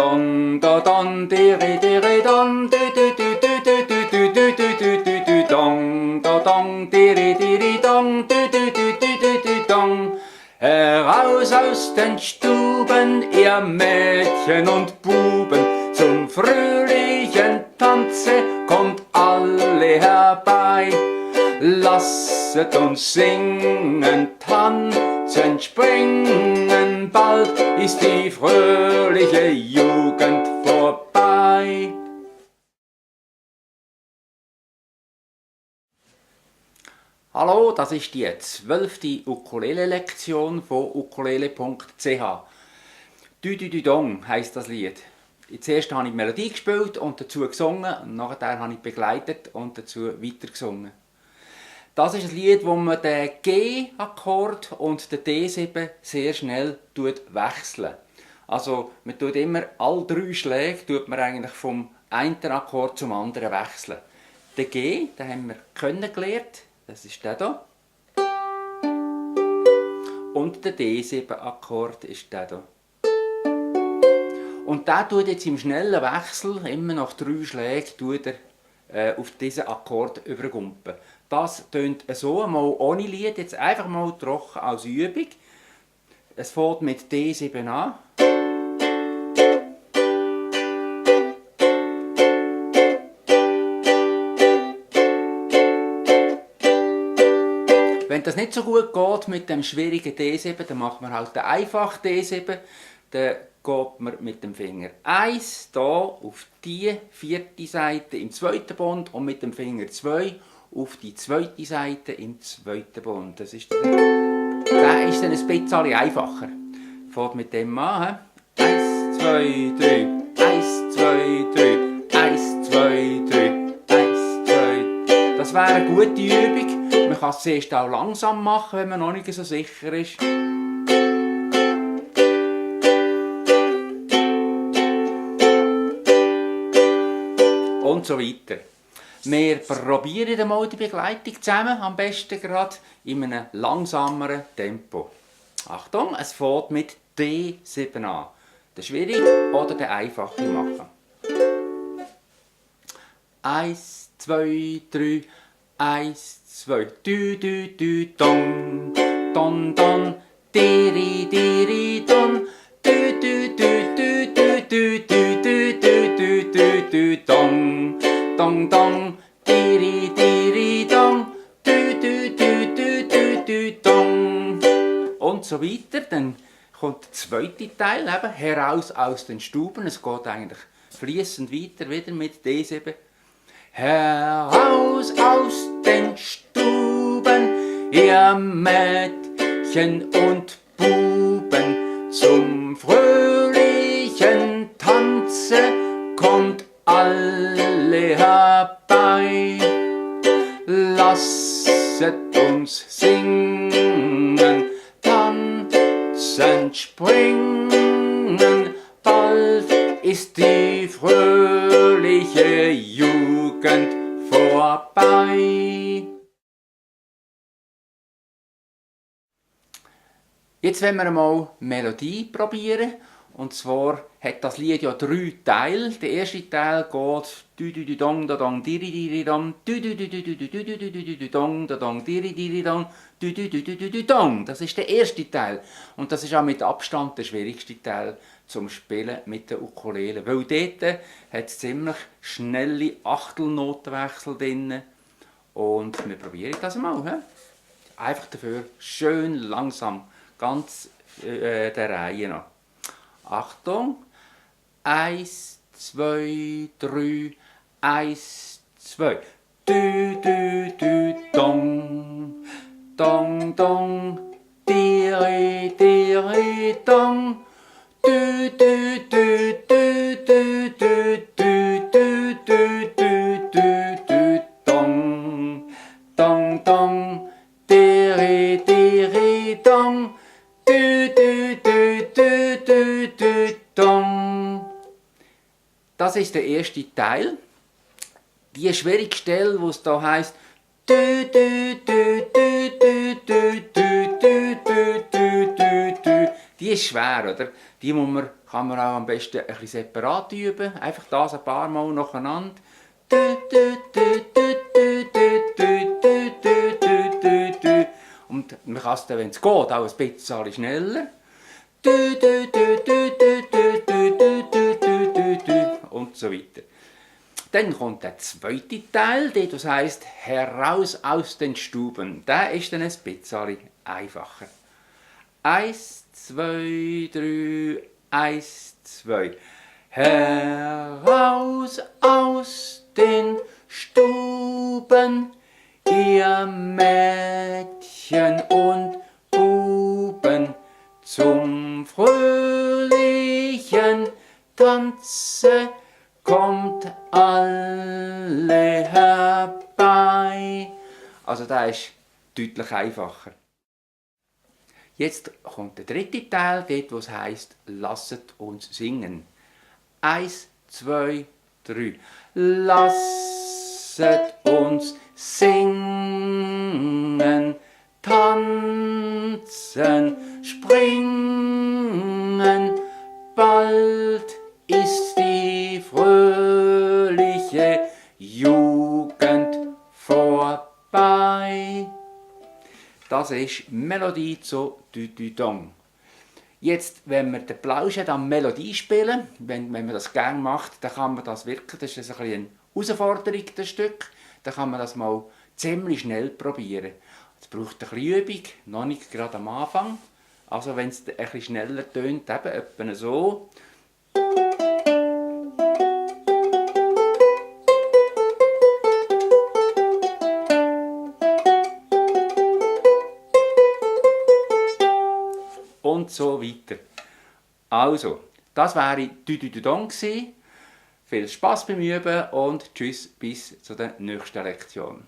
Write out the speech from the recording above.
Don, da, don, diri, diri, don, du, du, du, du, du, du, du, du, du, du, du, du, dong, da, dong, diri, diri, dong, du, du, du, du, du, du, dong. Heraus aus den Stuben, ihr Mädchen und Buben, zum fröhlichen Tanze kommt alle herbei. Lasset uns singen, tanzen, springen, bald ist die fröhliche Jugend vorbei. Hallo, das ist die 12. Ukulele-Lektion von ukulele.ch. «Dü dü dü dong» heisst das Lied. Zuerst habe ich die Melodie gespielt und dazu gesungen, und nachher habe ich begleitet und dazu weitergesungen. Das ist ein Lied, wo man den G-Akkord und den D7 sehr schnell wechselt. Also man tut immer alle 3 Schläge eigentlich vom einen Akkord zum anderen wechseln. Den G, den haben wir kennengelernt, das ist der hier. Und der D7-Akkord ist der hier. Und der tut jetzt im schnellen Wechsel, immer nach 3 Schlägen, auf diesen Akkord übergumpen. Das tönt so, mal ohne Lied, jetzt einfach mal trocken als Übung. Es fängt mit D7 an. Wenn das nicht so gut geht mit dem schwierigen D7, dann macht man halt den einfachen D7. Dann geht man mit dem Finger 1 hier auf die 4. Seite im 2. Bund und mit dem Finger 2 auf die 2. Seite im 2. Bund. Das ist der ist dann ein bisschen einfacher. Fängt mit dem an. 1, 2, 3, 1, 2, 3, 1, 2, 3, 1, 2. Das wäre eine gute Übung. Man kann es zuerst auch langsam machen, wenn man noch nicht so sicher ist. Und so weiter. Wir probieren einmal die Begleitung zusammen, am besten gerade in einem langsameren Tempo. Achtung, es fängt mit D7 an. Den schwierigen oder den einfachen machen. 1, 2, 3, 1, 2, dü, dü, dü, dong, don, don, diri, diri, don, dü, dü, dü, dü, dü, dü, dü, dü, dü, dü, dü, dü, dong, dong, dong, diri, diri, dong, dü, dü, dü, dü, dü, dü, dong. Und so weiter, dann kommt der zweite Teil, eben, heraus aus den Stuben. Es geht eigentlich fließend weiter, wieder mit D7. Heraus aus den Stuben, ihr Mädchen und Buben, zum fröhlichen Tanze kommt alle herbei. Lasset uns singen, tanzen, springen, bald ist die fröhliche Jugend vorbei. Jetzt wollen wir einmal Melodie probieren. Und zwar hat das Lied ja 3 Teile. Der erste Teil geht dü dü dü dong da dong diri diri dong dü dü dü dü dü dü dü dü dü dü dong da dong diri diri dong dü dü dü dü dü dü dong. Das ist der erste Teil. Und das ist auch mit Abstand der schwierigste Teil zum Spielen mit der Ukulele. Weil dort hat es ziemlich schnelle Achtelnotenwechsel drin. Und wir probieren das mal. He? Einfach dafür schön langsam, ganz der Reihe nach. Achtung! 1, 2, 3, 1, 2. Dü, dü, dü, dong. Dong, dong. Diri, diri, dong. Dü, dü, dü, dü, dü, dü, dü, dü, dü, dü, dü, dü, dong. Dong, dong. Diri, diri, dong. Dü, dü, dü, dü, dü, dü, dong. Das ist der erste Teil. Die schwierige Stelle, wo es da heisst, dü, dü, dü, dü, dü, dü, dü, dü, dü, dü, dü, dü. Die die ist schwer, oder? Die kann man auch am besten ein bisschen separat üben. Einfach das ein paar Mal nacheinander. Und man kann es dann, wenn es geht, auch ein bisschen schneller. Und so weiter. Dann kommt der zweite Teil, das heisst «Heraus aus den Stuben». Der ist dann ein bisschen einfacher. 1, 2, 3, 1, 2. Heraus aus den Stuben, ihr Mädchen und Buben, zum fröhlichen Tanze kommt alle herbei. Also das ist deutlich einfacher. Jetzt kommt der dritte Teil, dort wo es heisst, lasset uns singen. 1, 2, 3. Lasset uns singen, tanzen, springen, bald ist die fröhliche Jugend vorbei. Das ist Melodie zu «Dü Dü Dong». Jetzt, wenn wir den Plausch am Melodie spielen, wenn man das gerne macht, dann kann man das wirklich, das ist ein eine Herausforderung, das Stück, dann kann man das mal ziemlich schnell probieren. Es braucht ein bisschen Übung, noch nicht gerade am Anfang. Also wenn es ein bisschen schneller tönt, eben etwa so. Und so weiter. Also, das wäre «Dü Dü Dü Dong» gewesen. Viel Spass beim Üben und tschüss bis zur nächsten Lektion.